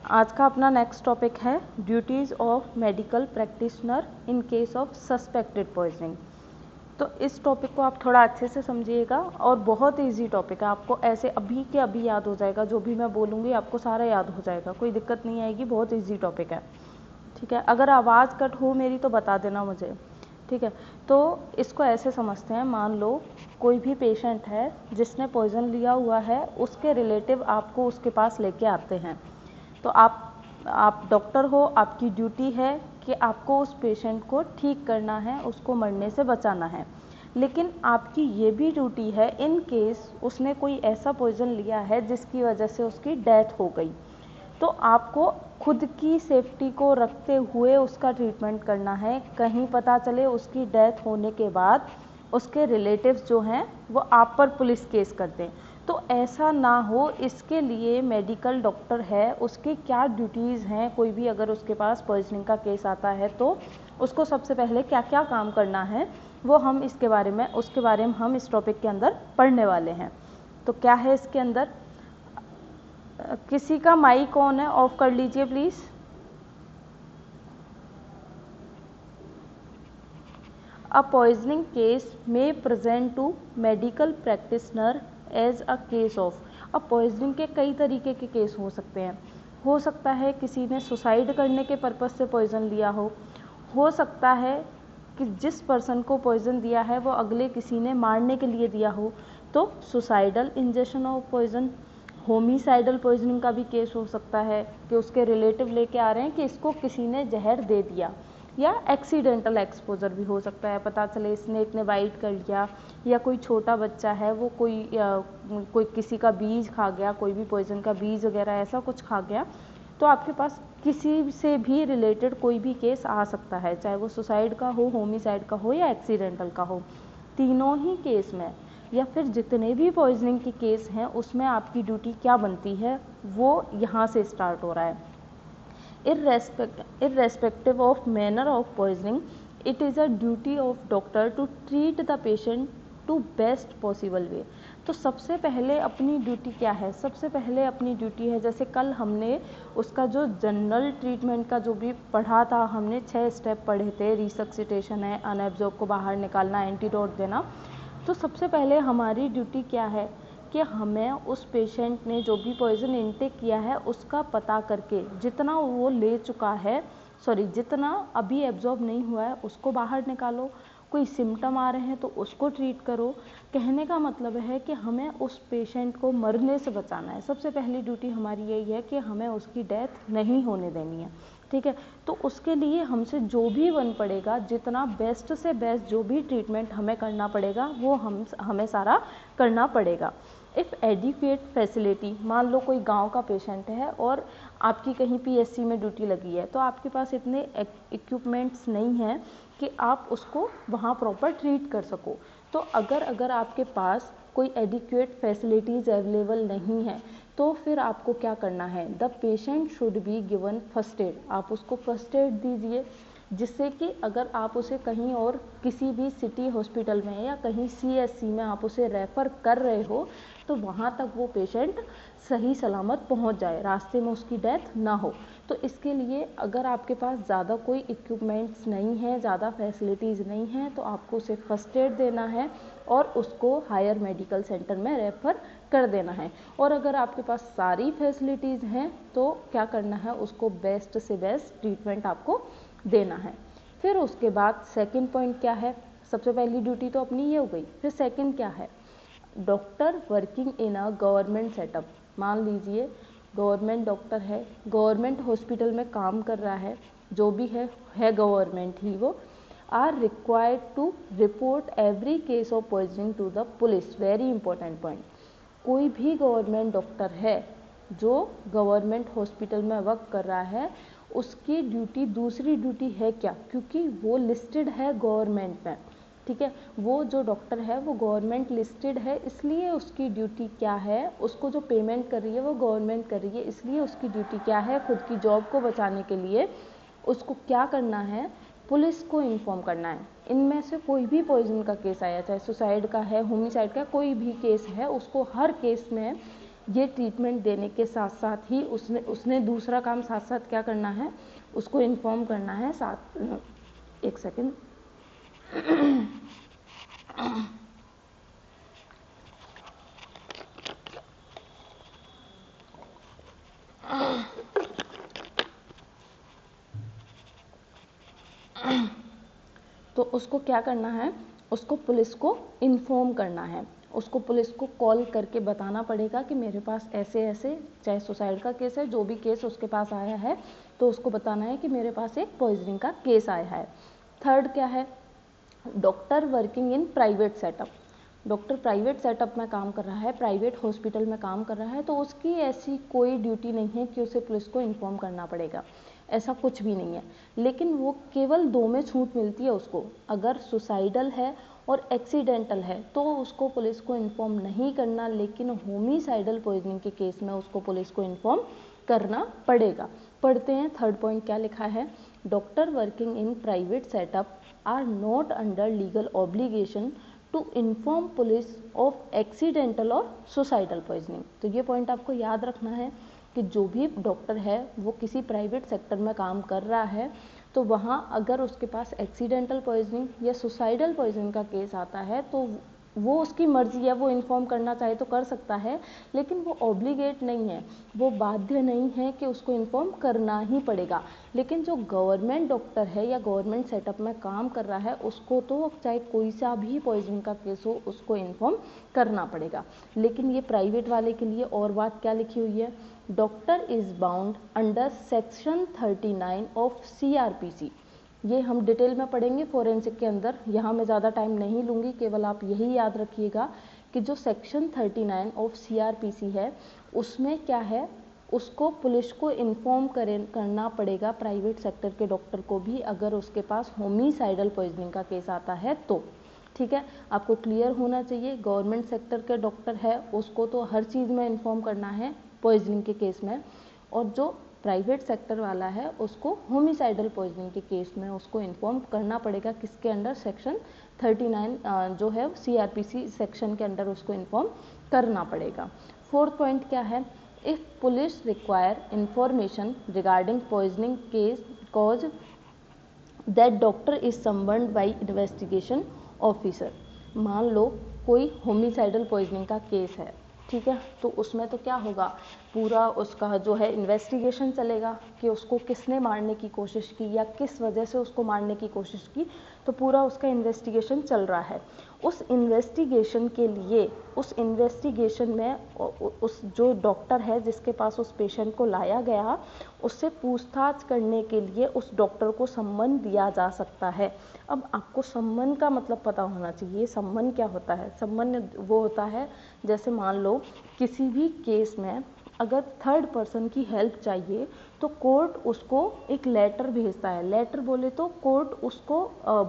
आज का अपना नेक्स्ट टॉपिक है duties of medical practitioner in case of suspected poisoning. तो इस टॉपिक को आप थोड़ा अच्छे से समझिएगा और बहुत इजी टॉपिक है, आपको ऐसे अभी के अभी याद हो जाएगा। जो भी मैं बोलूँगी आपको सारा याद हो जाएगा, कोई दिक्कत नहीं आएगी, बहुत इजी टॉपिक है। ठीक है, अगर आवाज़ कट हो मेरी तो बता देना मुझे। ठीक है, तो इसको ऐसे समझते हैं, मान लो कोई भी पेशेंट है जिसने पॉइजन लिया हुआ है, उसके रिलेटिव आपको उसके पास लेके आते हैं। तो आप डॉक्टर हो, आपकी ड्यूटी है कि आपको उस पेशेंट को ठीक करना है, उसको मरने से बचाना है। लेकिन आपकी ये भी ड्यूटी है इन केस उसने कोई ऐसा पॉइजन लिया है जिसकी वजह से उसकी डेथ हो गई, तो आपको खुद की सेफ्टी को रखते हुए उसका ट्रीटमेंट करना है। कहीं पता चले उसकी डेथ होने के बाद उसके रिलेटिव्स जो हैं वो आप पर पुलिस केस कर दें, तो ऐसा ना हो, इसके लिए मेडिकल डॉक्टर है, उसकी क्या ड्यूटीज़ हैं। कोई भी अगर उसके पास पॉइजनिंग का केस आता है तो उसको सबसे पहले क्या क्या काम करना है वो हम उसके बारे में हम इस टॉपिक के अंदर पढ़ने वाले हैं। तो क्या है इसके अंदर, किसी का माइक ऑन है, ऑफ कर लीजिए please. A poisoning case may present to medical practitioner as a case of। अब पॉइजनिंग के कई तरीके के केस हो सकते हैं। हो सकता है किसी ने सुसाइड करने के पर्पज़ से पॉइजन लिया हो सकता है कि जिस पर्सन को पॉइजन दिया है वो अगले किसी ने मारने के लिए दिया हो, तो suicidal injection of poison. Homicidal poisoning का भी केस हो सकता है कि उसके रिलेटिव लेके आ रहे हैं कि इसको किसी ने जहर दे दिया, या एक्सीडेंटल एक्सपोजर भी हो सकता है, पता चले स्नेक ने बाइट कर लिया, या कोई छोटा बच्चा है वो कोई किसी का बीज खा गया, कोई भी पॉइजन का बीज वगैरह ऐसा कुछ खा गया, तो आपके पास किसी से भी रिलेटेड कोई भी केस आ सकता है, चाहे वो सुसाइड का हो, होमिसाइड का हो या एक्सीडेंटल का हो। तीनों ही केस में या फिर जितने भी पॉइजनिंग के केस हैं उसमें आपकी ड्यूटी क्या बनती है वो यहाँ से स्टार्ट हो रहा है। Irrespective of manner of poisoning, it is a duty of doctor to treat the patient to best possible way। तो सबसे पहले अपनी ड्यूटी क्या है, सबसे पहले अपनी ड्यूटी है, जैसे कल हमने उसका जो जनरल ट्रीटमेंट का जो भी पढ़ा था, हमने 6 स्टेप पढ़े थे, रिसक्सिटेशन है, अनएब्जॉर्ब को बाहर निकालना, एंटीडोट देना। तो सबसे पहले हमारी ड्यूटी क्या है कि हमें उस पेशेंट ने जो भी पॉइजन इनटेक किया है उसका पता करके जितना वो ले चुका है, जितना अभी एब्जॉर्ब नहीं हुआ है उसको बाहर निकालो, कोई सिम्टम आ रहे हैं तो उसको ट्रीट करो। कहने का मतलब है कि हमें उस पेशेंट को मरने से बचाना है। सबसे पहली ड्यूटी हमारी यही है कि हमें उसकी डेथ नहीं होने देनी है। ठीक है, तो उसके लिए हमसे जो भी बन पड़ेगा, जितना बेस्ट से बेस्ट जो भी ट्रीटमेंट हमें करना पड़ेगा वो हमें सारा करना पड़ेगा। इफ़ एडिक्वेट फैसिलिटी, मान लो कोई गांव का पेशेंट है और आपकी कहीं पीएससी में ड्यूटी लगी है, तो आपके पास इतने इक्विपमेंट्स नहीं हैं कि आप उसको वहाँ प्रॉपर ट्रीट कर सको। तो अगर आपके पास कोई एडिक्वेट फैसिलिटीज़ अवेलेबल नहीं है तो फिर आपको क्या करना है, the patient should be given first aid. आप उसको फर्स्ट एड दीजिए, जिससे कि अगर आप उसे कहीं और किसी भी सिटी हॉस्पिटल में या कहीं सीएससी में आप उसे रेफ़र कर रहे हो तो वहाँ तक वो पेशेंट सही सलामत पहुँच जाए, रास्ते में उसकी डेथ ना हो। तो इसके लिए अगर आपके पास ज़्यादा कोई इक्विपमेंट्स नहीं है, ज़्यादा फैसिलिटीज़ नहीं हैं, तो आपको उसे फर्स्ट एड देना है और उसको हायर मेडिकल सेंटर में रेफ़र कर देना है। और अगर आपके पास सारी फैसिलिटीज़ हैं तो क्या करना है, उसको बेस्ट से बेस्ट ट्रीटमेंट आपको देना है। फिर उसके बाद सेकंड पॉइंट क्या है, सबसे पहली ड्यूटी तो अपनी ये हो गई। फिर सेकंड क्या है, doctor working in a government setup. मान लीजिए गवर्नमेंट डॉक्टर है, गवर्नमेंट हॉस्पिटल में काम कर रहा है, जो भी है गवर्नमेंट ही, वो are required to report every case of poisoning to the police. Very important point, कोई भी गवर्नमेंट डॉक्टर है जो गवर्नमेंट हॉस्पिटल में वर्क कर रहा है, उसकी ड्यूटी दूसरी ड्यूटी है क्या, क्योंकि वो लिस्टेड है गवर्नमेंट में। ठीक है, वो जो डॉक्टर है वो गवर्नमेंट लिस्टेड है, इसलिए उसकी ड्यूटी क्या है, उसको जो पेमेंट कर रही है वो गवर्नमेंट कर रही है, इसलिए उसकी ड्यूटी क्या है, खुद की जॉब को बचाने के लिए उसको क्या करना है, पुलिस को इन्फॉर्म करना है। इनमें से कोई भी पॉइजन का केस आया, चाहे सुसाइड का है, होमिसाइड का, कोई भी केस है, उसको हर केस में ये ट्रीटमेंट देने के साथ साथ ही उसने दूसरा काम साथ साथ क्या करना है, उसको इन्फॉर्म करना है। साथ एक सेकेंड तो उसको क्या करना है, उसको पुलिस को इन्फॉर्म करना है, उसको पुलिस को कॉल करके बताना पड़ेगा कि मेरे पास ऐसे ऐसे, चाहे सुसाइड का केस है, जो भी केस उसके पास आया है, तो उसको बताना है कि मेरे पास एक पॉइजनिंग का केस आया है। थर्ड क्या है, doctor working in private setup. Doctor private setup में काम कर रहा है, प्राइवेट हॉस्पिटल में काम कर रहा है, तो उसकी ऐसी कोई ड्यूटी नहीं है कि उसे पुलिस को इन्फॉर्म करना पड़ेगा, ऐसा कुछ भी नहीं है। लेकिन वो केवल दो में छूट मिलती है उसको, अगर सुसाइडल है और एक्सीडेंटल है तो उसको पुलिस को इन्फॉर्म नहीं करना, लेकिन होमिसाइडल पॉइजनिंग के केस में उसको पुलिस को इन्फॉर्म करना पड़ेगा। पढ़ते हैं थर्ड पॉइंट क्या लिखा है, doctor working in private setup are not under legal obligation to inform police of accidental और सुसाइडल पॉइजनिंग। तो ये पॉइंट आपको याद रखना है कि जो भी डॉक्टर है वो किसी प्राइवेट सेक्टर में काम कर रहा है, तो वहाँ अगर उसके पास एक्सीडेंटल पॉइजनिंग या सुसाइडल पॉइजनिंग का केस आता है तो वो उसकी मर्जी है, वो इन्फॉर्म करना चाहे तो कर सकता है, लेकिन वो ऑब्लिगेट नहीं है, वो बाध्य नहीं है कि उसको इन्फॉर्म करना ही पड़ेगा। लेकिन जो गवर्नमेंट डॉक्टर है या गवर्नमेंट सेटअप में काम कर रहा है उसको तो चाहे कोई सा भी पॉइजनिंग का केस हो उसको इन्फॉर्म करना पड़ेगा। लेकिन ये प्राइवेट वाले के लिए और बात क्या लिखी हुई है, doctor is bound under section 39 of CRPC। ये हम डिटेल में पढ़ेंगे फोरेंसिक के अंदर, यहाँ मैं ज़्यादा टाइम नहीं लूँगी, केवल आप यही याद रखिएगा कि जो सेक्शन 39 ऑफ CRPC है उसमें क्या है, उसको पुलिस को इन्फॉर्म करना पड़ेगा प्राइवेट सेक्टर के डॉक्टर को भी, अगर उसके पास होमिसाइडल पॉइजनिंग का केस आता है तो। ठीक है, आपको क्लियर होना चाहिए, गवर्नमेंट सेक्टर के डॉक्टर है उसको तो हर चीज़ में इन्फॉर्म करना है पॉइजनिंग के केस में, और जो प्राइवेट सेक्टर वाला है उसको होमिसाइडल पॉइजनिंग के केस में उसको इन्फॉर्म करना पड़ेगा, किसके अंडर, सेक्शन 39 जो है CRPC सेक्शन के अंडर उसको इन्फॉर्म करना पड़ेगा। फोर्थ पॉइंट क्या है, if police require information regarding poisoning case cause that doctor is summoned by investigation officer. मान लो कोई होमिसाइडल पॉइजनिंग का केस है, ठीक है, तो उसमें तो क्या होगा, पूरा उसका जो है इन्वेस्टिगेशन चलेगा कि उसको किसने मारने की कोशिश की या किस वजह से उसको मारने की कोशिश की, तो पूरा उसका इन्वेस्टिगेशन चल रहा है। उस इन्वेस्टिगेशन के लिए, उस इन्वेस्टिगेशन में उस जो डॉक्टर है जिसके पास उस पेशेंट को लाया गया, उससे पूछताछ करने के लिए उस डॉक्टर को सम्मन दिया जा सकता है। अब आपको सम्मन का मतलब पता होना चाहिए, सम्मन क्या होता है। सम्मन वो होता है, जैसे मान लो किसी भी केस में अगर थर्ड पर्सन की हेल्प चाहिए तो कोर्ट उसको एक लेटर भेजता है, लेटर बोले तो कोर्ट उसको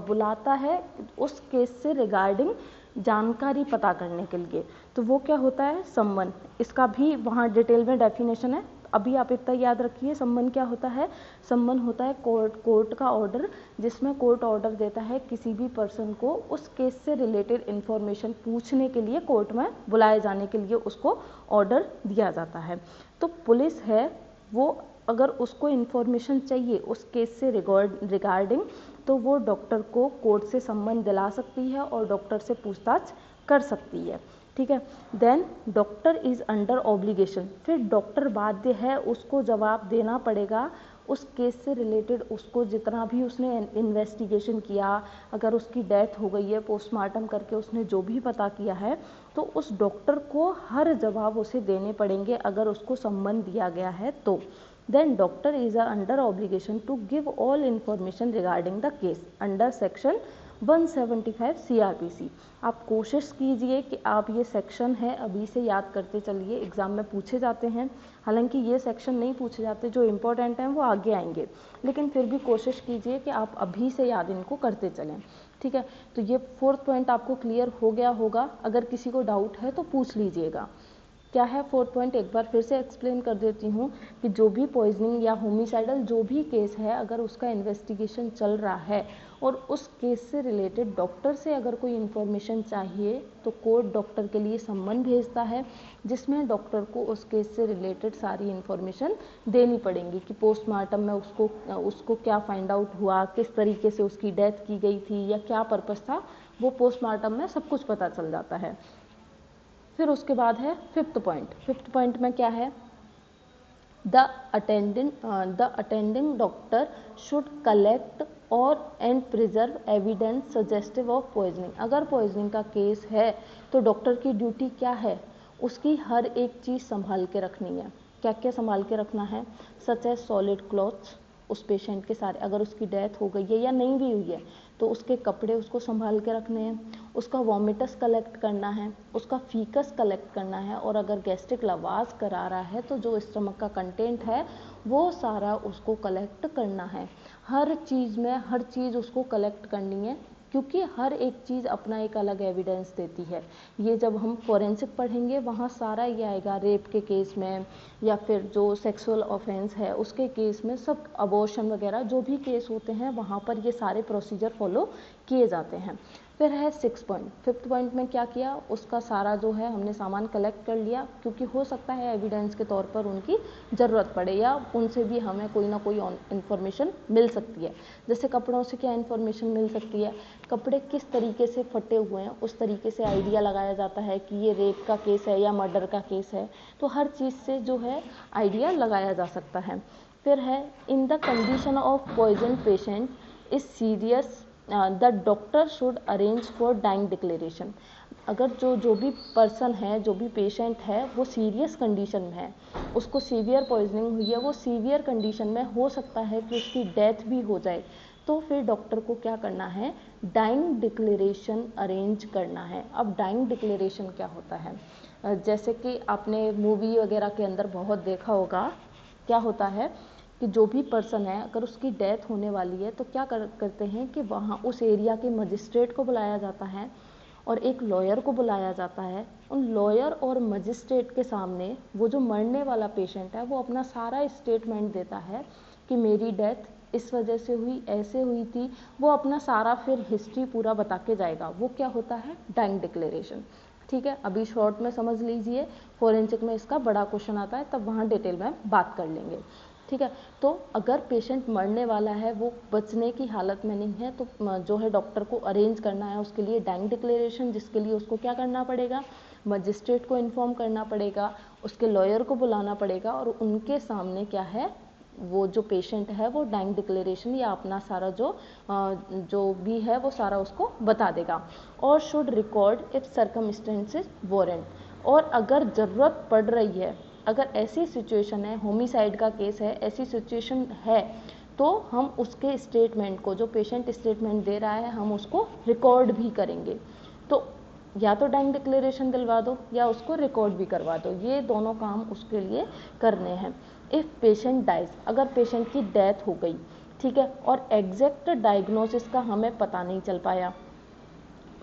बुलाता है उस केस से रिगार्डिंग जानकारी पता करने के लिए, तो वो क्या होता है, सम्मन। इसका भी वहाँ डिटेल में डेफिनेशन है, अभी आप इतना याद रखिए। सम्मन क्या होता है, सम्मन होता है कोर्ट का ऑर्डर, जिसमें कोर्ट ऑर्डर देता है किसी भी पर्सन को उस केस से रिलेटेड इंफॉर्मेशन पूछने के लिए कोर्ट में बुलाए जाने के लिए उसको ऑर्डर दिया जाता है। तो पुलिस है वो अगर उसको इन्फॉर्मेशन चाहिए उस केस से रिगार्डिंग, तो वो डॉक्टर को कोर्ट से सम्मन दिला सकती है और डॉक्टर से पूछताछ कर सकती है। ठीक है, then doctor is under obligation, फिर डॉक्टर बाध्य है, उसको जवाब देना पड़ेगा उस केस से रिलेटेड, उसको जितना भी उसने इन्वेस्टिगेशन किया, अगर उसकी डेथ हो गई है पोस्टमार्टम करके उसने जो भी पता किया है, तो उस डॉक्टर को हर जवाब उसे देने पड़ेंगे अगर उसको सम्मन दिया गया है तो। Then doctor is under obligation to give all information regarding the case under section 175 CRPC। आप कोशिश कीजिए कि आप ये सेक्शन है अभी से याद करते चलिए, एग्जाम में पूछे जाते हैं, हालांकि ये सेक्शन नहीं पूछे जाते, जो इम्पोर्टेंट हैं वो आगे आएंगे, लेकिन फिर भी कोशिश कीजिए कि आप अभी से याद इनको करते चलें। ठीक है, तो ये फोर्थ पॉइंट आपको क्लियर हो गया होगा, अगर किसी को डाउट है तो पूछ लीजिएगा। क्या है 4th पॉइंट, एक बार फिर से एक्सप्लेन कर देती हूँ कि जो भी पॉइजनिंग या होमिसाइडल जो भी केस है, अगर उसका इन्वेस्टिगेशन चल रहा है और उस केस से रिलेटेड डॉक्टर से अगर कोई इन्फॉर्मेशन चाहिए तो कोर्ट डॉक्टर के लिए सम्मन भेजता है, जिसमें डॉक्टर को उस केस से रिलेटेड सारी इन्फॉर्मेशन देनी पड़ेगी कि पोस्टमार्टम में उसको क्या फाइंड आउट हुआ, किस तरीके से उसकी डेथ की गई थी या क्या पर्पस था, वो पोस्टमार्टम में सब कुछ पता चल जाता है। फिर उसके बाद है 5th पॉइंट। 5th पॉइंट में क्या है, the attending doctor should collect और and preserve evidence suggestive of poisoning. अगर पॉइजनिंग का केस है तो डॉक्टर की ड्यूटी क्या है, उसकी हर एक चीज़ संभाल के रखनी है। क्या क्या संभाल के रखना है, सच एज सॉलिड क्लॉथ्स, उस पेशेंट के सारे, अगर उसकी डेथ हो गई है या नहीं भी हुई है तो उसके कपड़े उसको संभाल के रखने हैं, उसका वॉमिटस कलेक्ट करना है, उसका फीकस कलेक्ट करना है, और अगर गैस्ट्रिक लवाज करा रहा है तो जो स्टमक का कंटेंट है वो सारा उसको कलेक्ट करना है। हर चीज़ में हर चीज़ उसको कलेक्ट करनी है, क्योंकि हर एक चीज़ अपना एक अलग एविडेंस देती है। ये जब हम फॉरेंसिक पढ़ेंगे वहाँ सारा ये आएगा, रेप के केस में या फिर जो सेक्सुअल ऑफेंस है उसके केस में, सब अबॉर्शन वगैरह जो भी केस होते हैं वहाँ पर ये सारे प्रोसीजर फॉलो किए जाते हैं। फिर है 6th पॉइंट। 5th पॉइंट में क्या किया, उसका सारा जो है हमने सामान कलेक्ट कर लिया, क्योंकि हो सकता है एविडेंस के तौर पर उनकी ज़रूरत पड़े या उनसे भी हमें कोई ना कोई इन्फॉर्मेशन मिल सकती है। जैसे कपड़ों से क्या इन्फॉर्मेशन मिल सकती है, कपड़े किस तरीके से फटे हुए हैं उस तरीके से आइडिया लगाया जाता है कि ये रेप का केस है या मर्डर का केस है, तो हर चीज़ से जो है आइडिया लगाया जा सकता है। फिर है, in the condition of poison patient is serious the doctor should arrange for dying declaration. अगर जो भी पर्सन है, जो भी पेशेंट है वो सीरियस कंडीशन में है, उसको सीवियर पॉइजनिंग हुई है, वो सीवियर कंडीशन में हो सकता है कि उसकी डेथ भी हो जाए, तो फिर डॉक्टर को क्या करना है, डाइंग डिक्लेरेशन अरेंज करना है। अब डाइंग डिक्लेरेशन क्या होता है, जैसे कि आपने मूवी वगैरह के अंदर बहुत देखा होगा, क्या होता है कि जो भी पर्सन है अगर उसकी डेथ होने वाली है तो क्या करते हैं कि वहाँ उस एरिया के मजिस्ट्रेट को बुलाया जाता है और एक लॉयर को बुलाया जाता है। उन लॉयर और मजिस्ट्रेट के सामने वो जो मरने वाला पेशेंट है वो अपना सारा स्टेटमेंट देता है कि मेरी डेथ इस वजह से हुई, ऐसे हुई थी, वो अपना सारा फिर हिस्ट्री पूरा बता के जाएगा। वो क्या होता है, डाइंग डिक्लेरेशन। ठीक है, अभी शॉर्ट में समझ लीजिए, फोरेंसिक में इसका बड़ा क्वेश्चन आता है तब वहाँ डिटेल में बात कर लेंगे। ठीक है, तो अगर पेशेंट मरने वाला है, वो बचने की हालत में नहीं है, तो जो है डॉक्टर को अरेंज करना है उसके लिए डाइंग डिक्लेरेशन, जिसके लिए उसको क्या करना पड़ेगा, मजिस्ट्रेट को इन्फॉर्म करना पड़ेगा, उसके लॉयर को बुलाना पड़ेगा और उनके सामने क्या है, वो जो पेशेंट है वो डाइंग डिक्लेरेशन या अपना सारा जो भी है वो सारा उसको बता देगा। और should record if circumstances warrant, और अगर ज़रूरत पड़ रही है, अगर ऐसी सिचुएशन है, होमिसाइड का केस है, ऐसी सिचुएशन है, तो हम उसके स्टेटमेंट को, जो पेशेंट स्टेटमेंट दे रहा है, हम उसको रिकॉर्ड भी करेंगे। तो या तो डाइंग डिक्लेरेशन दिलवा दो या उसको रिकॉर्ड भी करवा दो, ये दोनों काम उसके लिए करने हैं। इफ़ पेशेंट डाइज, अगर पेशेंट की डेथ हो गई, ठीक है, और एग्जैक्ट डायग्नोसिस का हमें पता नहीं चल पाया,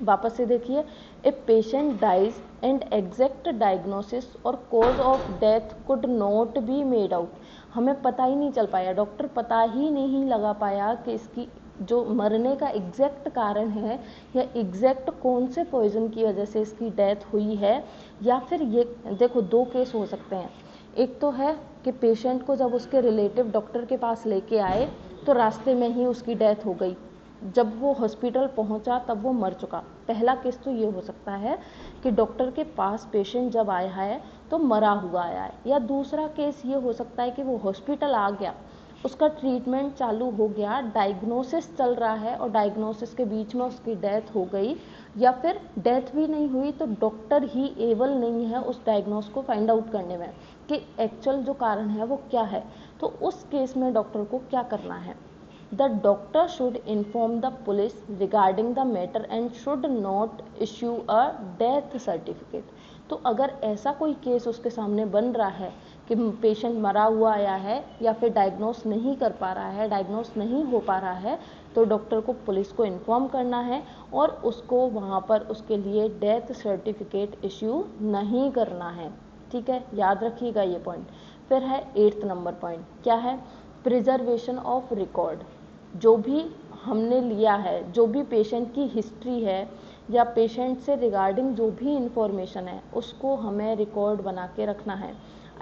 वापस से देखिए, if patient dies and exact diagnosis or cause of death could not be made out, हमें पता ही नहीं चल पाया, डॉक्टर पता ही नहीं लगा पाया कि इसकी जो मरने का एग्जैक्ट कारण है या एग्जैक्ट कौन से पॉइजन की वजह से इसकी डेथ हुई है, या फिर ये देखो दो केस हो सकते हैं। एक तो है कि पेशेंट को जब उसके रिलेटिव डॉक्टर के पास लेके आए तो रास्ते में ही उसकी डेथ हो गई, जब वो हॉस्पिटल पहुंचा तब वो मर चुका। पहला केस तो ये हो सकता है कि डॉक्टर के पास पेशेंट जब आया है तो मरा हुआ आया है, या दूसरा केस ये हो सकता है कि वो हॉस्पिटल आ गया, उसका ट्रीटमेंट चालू हो गया, डायग्नोसिस चल रहा है और डायग्नोसिस के बीच में उसकी डेथ हो गई, या फिर डेथ भी नहीं हुई तो डॉक्टर ही एबल नहीं है उस डायग्नोस को फाइंड आउट करने में कि एक्चुअल जो कारण है वो क्या है। तो उस केस में डॉक्टर को क्या करना है, the doctor should inform the police regarding the matter and should not issue a death certificate. तो अगर ऐसा कोई केस उसके सामने बन रहा है कि पेशेंट मरा हुआ आया है या फिर डायग्नोस नहीं कर पा रहा है, डायग्नोस नहीं हो पा रहा है, तो डॉक्टर को पुलिस को इन्फॉर्म करना है और उसको वहाँ पर उसके लिए डेथ सर्टिफिकेट इश्यू नहीं करना है। ठीक है, याद रखिएगा ये पॉइंट। फिर है 8th नंबर पॉइंट, क्या है? Preservation of record. जो भी हमने लिया है, जो भी पेशेंट की हिस्ट्री है या पेशेंट से रिगार्डिंग जो भी इंफॉर्मेशन है, उसको हमें रिकॉर्ड बना के रखना है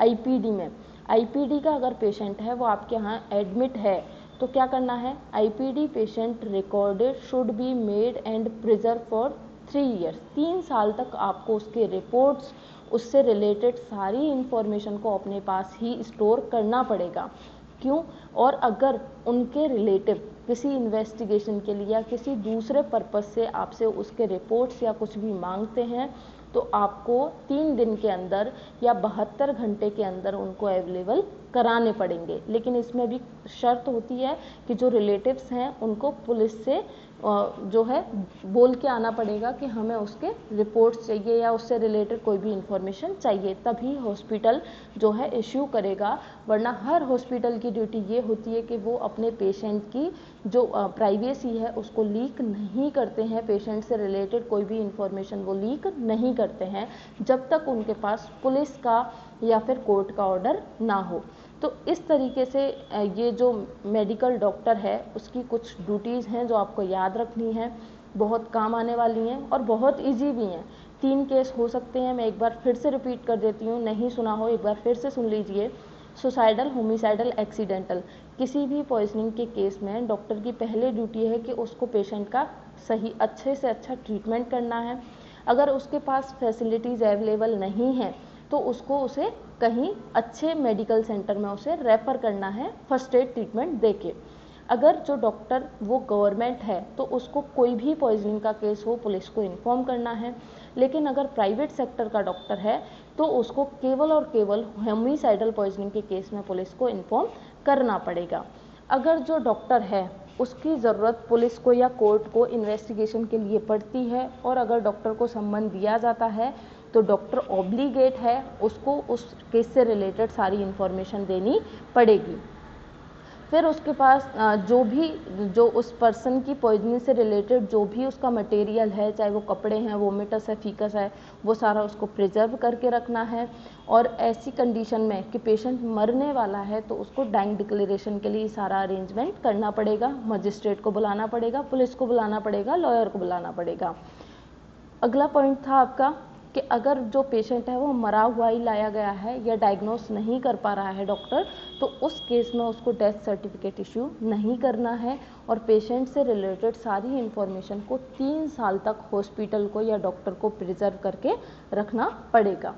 आईपीडी में। आईपीडी का अगर पेशेंट है, वो आपके यहाँ एडमिट है, तो क्या करना है? IPD patient recorded should be made and preserve for 3 years. 3 साल तक आपको उसके रिपोर्ट्स, उससे रिलेटेड सारी इंफॉर्मेशन को अपने पास ही स्टोर करना पड़ेगा। क्यों? और अगर उनके रिलेटिव किसी इन्वेस्टिगेशन के लिए या किसी दूसरे पर्पस से आपसे उसके रिपोर्ट्स या कुछ भी मांगते हैं, तो आपको 3 दिन के अंदर या 72 घंटे के अंदर उनको अवेलेबल कराने पड़ेंगे। लेकिन इसमें भी शर्त होती है कि जो रिलेटिव्स हैं उनको पुलिस से जो है बोल के आना पड़ेगा कि हमें उसके रिपोर्ट्स चाहिए या उससे रिलेटेड कोई भी इंफॉर्मेशन चाहिए, तभी हॉस्पिटल जो है इश्यू करेगा। वरना हर हॉस्पिटल की ड्यूटी ये होती है कि वो अपने पेशेंट की जो प्राइवेसी है उसको लीक नहीं करते हैं, पेशेंट से रिलेटेड कोई भी इंफॉर्मेशन वो लीक नहीं करते हैं जब तक उनके पास पुलिस का या फिर कोर्ट का ऑर्डर ना हो। तो इस तरीके से ये जो मेडिकल डॉक्टर है उसकी कुछ ड्यूटीज़ हैं जो आपको याद रखनी है, बहुत काम आने वाली हैं और बहुत इजी भी हैं। 3 केस हो सकते हैं, मैं एक बार फिर से रिपीट कर देती हूँ, नहीं सुना हो एक बार फिर से सुन लीजिए। सुसाइडल, होमिसाइडल, एक्सीडेंटल, किसी भी पॉइजनिंग के केस में डॉक्टर की पहले ड्यूटी है कि उसको पेशेंट का सही अच्छे से अच्छा ट्रीटमेंट करना है। अगर उसके पास फैसिलिटीज़ अवेलेबल नहीं है तो उसे कहीं अच्छे मेडिकल सेंटर में उसे रेफ़र करना है फर्स्ट एड ट्रीटमेंट देके। अगर जो डॉक्टर वो गवर्नमेंट है तो उसको कोई भी पॉइजनिंग का केस हो पुलिस को इन्फॉर्म करना है। लेकिन अगर प्राइवेट सेक्टर का डॉक्टर है तो उसको केवल और केवल होमिसाइडल पॉइजनिंग के केस में पुलिस को इन्फॉर्म करना पड़ेगा। अगर जो डॉक्टर है उसकी ज़रूरत पुलिस को या कोर्ट को इन्वेस्टिगेशन के लिए पड़ती है और अगर डॉक्टर को सम्मन दिया जाता है तो डॉक्टर ऑब्लिगेट है उसको उस केस से रिलेटेड सारी इन्फॉर्मेशन देनी पड़ेगी। फिर उसके पास जो उस पर्सन की पॉइजनिंग से रिलेटेड जो भी उसका मटेरियल है, चाहे वो कपड़े हैं, वोमिटस है, फीकस है, वो सारा उसको प्रिजर्व करके रखना है। और ऐसी कंडीशन में कि पेशेंट मरने वाला है तो उसको डाइंग डिक्लेरेशन के लिए सारा अरेंजमेंट करना पड़ेगा, मजिस्ट्रेट को बुलाना पड़ेगा, पुलिस को बुलाना पड़ेगा, लॉयर को बुलाना पड़ेगा। अगला पॉइंट था आपका कि अगर जो पेशेंट है वो मरा हुआ ही लाया गया है या डायग्नोस नहीं कर पा रहा है डॉक्टर, तो उस केस में उसको डेथ सर्टिफिकेट इशू नहीं करना है और पेशेंट से रिलेटेड सारी इन्फॉर्मेशन को 3 साल तक हॉस्पिटल को या डॉक्टर को प्रिजर्व करके रखना पड़ेगा।